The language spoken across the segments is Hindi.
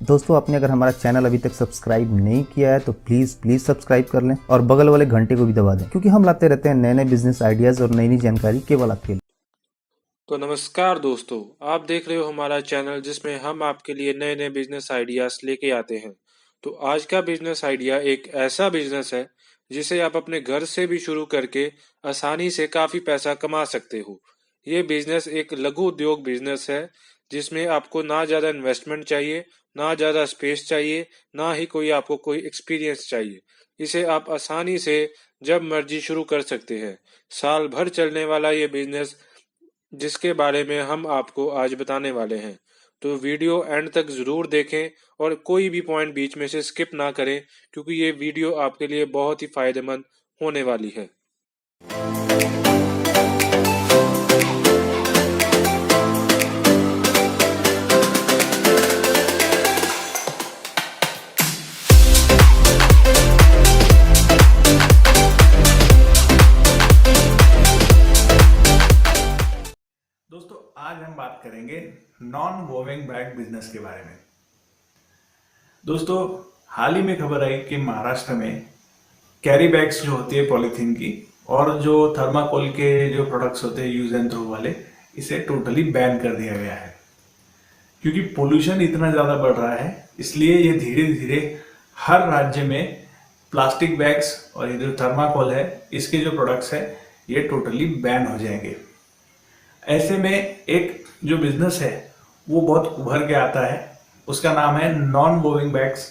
दोस्तों आपने अगर हमारा चैनल अभी तक सब्सक्राइब नहीं किया है तो प्लीज सब्सक्राइब कर लें और बगल वाले घंटे को भी दबा दें, क्योंकि हम लाते रहते हैं नए नए बिजनेस आइडियाज और नई नई जानकारी केवल आपके लिए। तो नमस्कार दोस्तों, आप देख रहे हो हमारा चैनल जिसमें हम आपके लिए नए नए बिजनेस आइडियाज लेके आते हैं। तो आज का बिजनेस आइडिया एक ऐसा बिजनेस है जिसे आप अपने घर से भी शुरू करके आसानी से काफी पैसा कमा सकते हो। ये बिजनेस एक लघु उद्योग बिजनेस है जिसमें आपको ना ज्यादा इन्वेस्टमेंट चाहिए, ना ज्यादा स्पेस चाहिए, ना ही आपको कोई एक्सपीरियंस चाहिए। इसे आप आसानी से जब मर्जी शुरू कर सकते हैं। साल भर चलने वाला ये बिजनेस जिसके बारे में हम आपको आज बताने वाले हैं। तो वीडियो एंड तक जरूर देखें और कोई भी पॉइंट बीच में से स्किप ना करें, क्योंकि ये वीडियो आपके लिए बहुत ही फायदेमंद होने वाली है। दोस्तों आज हम बात करेंगे नॉन वोविंग बैग बिजनेस के बारे में। दोस्तों हाल ही में खबर आई कि महाराष्ट्र में कैरी बैग्स जो होती है पॉलीथीन की और जो थर्माकोल के जो प्रोडक्ट्स होते हैं यूज एंड थ्रो वाले, इसे टोटली बैन कर दिया गया है। क्योंकि पोल्यूशन इतना ज़्यादा बढ़ रहा है, इसलिए ये धीरे धीरे हर राज्य में प्लास्टिक बैग्स और ये जो थर्माकोल है इसके जो प्रोडक्ट्स है ये टोटली बैन हो जाएंगे। ऐसे में एक जो बिजनेस है वो बहुत उभर के आता है, उसका नाम है नॉन वोविंग बैग्स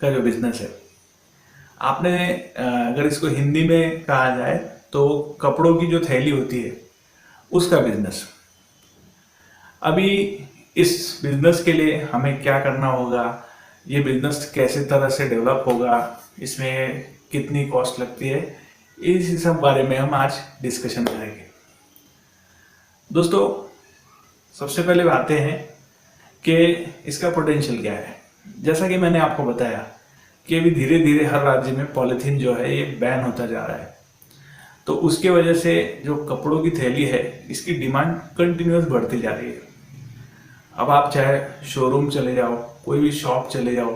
का जो बिजनेस है। आपने अगर इसको हिंदी में कहा जाए तो कपड़ों की जो थैली होती है उसका बिजनेस। अभी इस बिजनेस के लिए हमें क्या करना होगा, ये बिजनेस कैसे तरह से डेवलप होगा, इसमें कितनी कॉस्ट लगती है, इस सब बारे में हम आज डिस्कशन करेंगे। दोस्तों सबसे पहले आते हैं कि इसका पोटेंशियल क्या है। जैसा कि मैंने आपको बताया कि अभी धीरे धीरे हर राज्य में पॉलीथीन जो है ये बैन होता जा रहा है, तो उसके वजह से जो कपड़ों की थैली है इसकी डिमांड कंटिन्यूस बढ़ती जा रही है। अब आप चाहे शोरूम चले जाओ, कोई भी शॉप चले जाओ,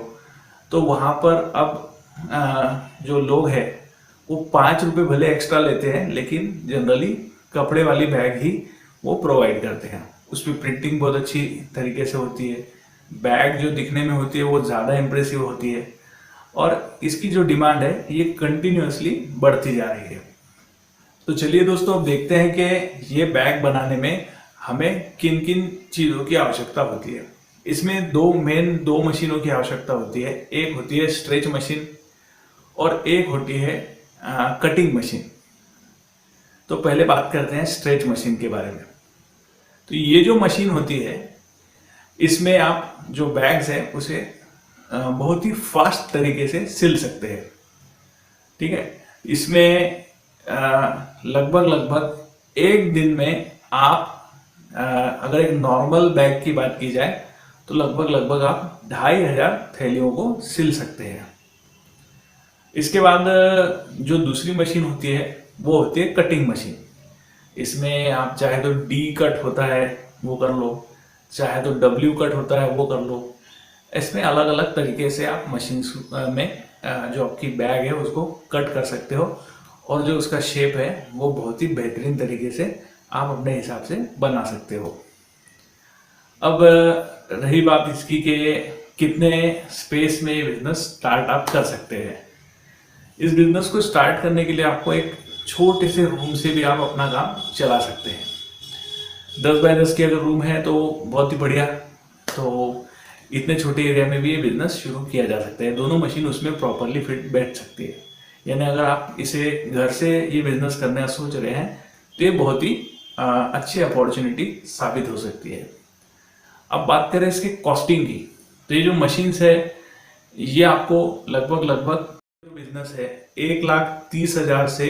तो वहाँ पर अब जो लोग हैं वो 5 रुपये भले एक्स्ट्रा लेते हैं, लेकिन जनरली कपड़े वाली बैग ही वो प्रोवाइड करते हैं। उसमें प्रिंटिंग बहुत अच्छी तरीके से होती है, बैग जो दिखने में होती है वो ज़्यादा इम्प्रेसिव होती है और इसकी जो डिमांड है ये कंटिन्यूसली बढ़ती जा रही है। तो चलिए दोस्तों अब देखते हैं कि ये बैग बनाने में हमें किन किन चीज़ों की आवश्यकता होती है। इसमें दो मशीनों की आवश्यकता होती है। एक होती है स्ट्रेच मशीन और एक होती है कटिंग मशीन। तो पहले बात करते हैं स्ट्रेच मशीन के बारे में। तो ये जो मशीन होती है इसमें आप जो बैग्स है उसे बहुत ही फास्ट तरीके से सिल सकते हैं। ठीक है, इसमें लगभग एक दिन में आप अगर एक नॉर्मल बैग की बात की जाए तो लगभग आप 2500 थैलियों को सिल सकते हैं। इसके बाद जो दूसरी मशीन होती है वो होती है कटिंग मशीन। इसमें आप चाहे तो डी कट होता है वो कर लो, चाहे तो डब्ल्यू कट होता है वो कर लो। इसमें अलग अलग तरीके से आप मशीन में जो आपकी बैग है उसको कट कर सकते हो और जो उसका शेप है वो बहुत ही बेहतरीन तरीके से आप अपने हिसाब से बना सकते हो। अब रही बात इसकी कि कितने स्पेस में ये बिजनेस स्टार्ट आप कर सकते हैं। इस बिजनेस को स्टार्ट करने के लिए आपको एक छोटे से रूम से भी आप अपना काम चला सकते हैं। 10 बाय 10 के अगर रूम है तो बहुत ही बढ़िया। तो इतने छोटे एरिया में भी ये बिजनेस शुरू किया जा सकता है। दोनों मशीन उसमें प्रॉपरली फिट बैठ सकती है। यानी अगर आप इसे घर से ये बिजनेस करने का सोच रहे हैं तो ये बहुत ही अच्छी अपॉर्चुनिटी साबित हो सकती है। अब बात करें इसकी कॉस्टिंग की, तो ये जो मशीन्स है ये आपको लगभग बिजनेस है 1,30,000 से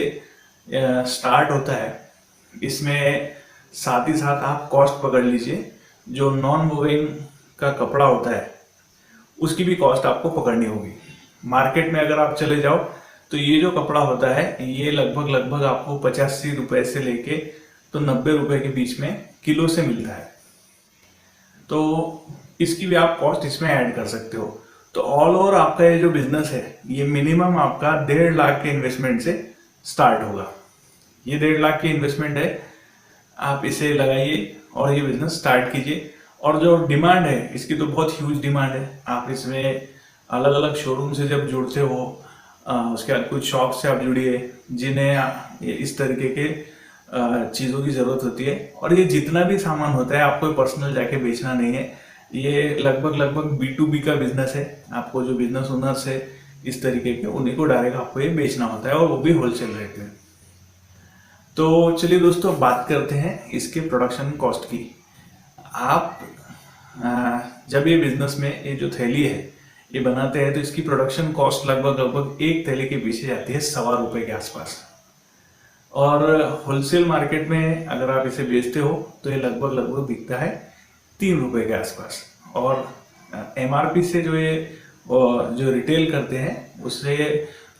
स्टार्ट होता है। इसमें साथ ही साथ आप कॉस्ट पकड़ लीजिए, जो नॉन वोविंग का कपड़ा होता है उसकी भी कॉस्ट आपको पकड़नी होगी। मार्केट में अगर आप चले जाओ तो ये जो कपड़ा होता है ये लगभग आपको 85 रुपए से लेके तो 90 रुपए के बीच में किलो से मिलता है। तो इसकी भी आप कॉस्ट इसमें ऐड कर सकते हो। तो ऑल ओवर आपका ये जो बिजनेस है ये मिनिमम आपका 1.5 लाख के इन्वेस्टमेंट से स्टार्ट होगा। ये 1.5 लाख की इन्वेस्टमेंट है, आप इसे लगाइए और ये बिजनेस स्टार्ट कीजिए। और जो डिमांड है इसकी तो बहुत ह्यूज डिमांड है। आप इसमें अलग अलग शोरूम से जब जुड़ते हो, उसके बाद कुछ शॉप से आप जुड़िए जिन्हें इस तरीके के चीज़ों की ज़रूरत होती है। और ये जितना भी सामान होता है आपको पर्सनल जाके बेचना नहीं है, ये लगभग B2B का बिजनेस है। आपको जो बिजनेस ओनर्स है इस तरीके के, उन्हीं को डायरेक्ट आपको ये बेचना होता है, और वो भी होलसेल रेट में। तो चलिए दोस्तों, बात करते हैं इसके प्रोडक्शन कॉस्ट की। आप जब ये बिजनेस में ये जो थैली है ये बनाते हैं तो इसकी प्रोडक्शन कॉस्ट लगभग एक थैली के पीछे जाती है ₹1.25 के आसपास। और होलसेल मार्केट में अगर आप इसे बेचते हो तो ये लगभग बिकता है ₹3 के आसपास। और MRP से जो रिटेल करते हैं उससे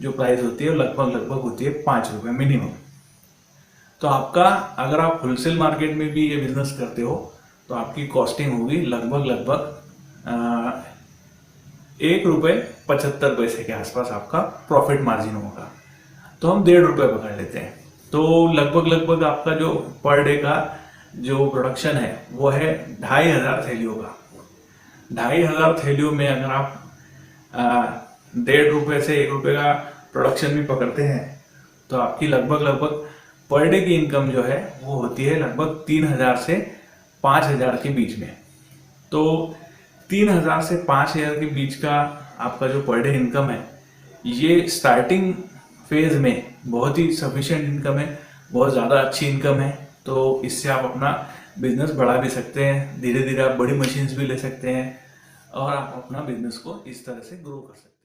जो प्राइस होती है वो लगभग होती है ₹5 मिनिमम। तो आपका, अगर आप होलसेल मार्केट में भी ये बिजनेस करते हो तो आपकी कॉस्टिंग होगी लगभग ₹1.75 के आसपास आपका प्रॉफिट मार्जिन होगा। तो हम ₹1.5 पकड़ लेते हैं। तो लगभग आपका जो पर डे का जो प्रोडक्शन है वो है 2,500 थैलियों का। 2,500 थैलियों में अगर आप ₹1.5 से ₹1 का प्रोडक्शन भी पकड़ते हैं तो आपकी लगभग पर डे की इनकम जो है वो होती है लगभग 3,000 से 5,000 के बीच में। तो 3,000 से 5,000 के बीच का आपका जो पर डे इनकम है ये स्टार्टिंग फेज में बहुत ही सफिशिएंट इनकम है, बहुत ज़्यादा अच्छी इनकम है। तो इससे आप अपना बिजनेस बढ़ा भी सकते हैं, धीरे धीरे आप बड़ी मशीन्स भी ले सकते हैं और आप अपना बिजनेस को इस तरह से ग्रो कर सकते हैं।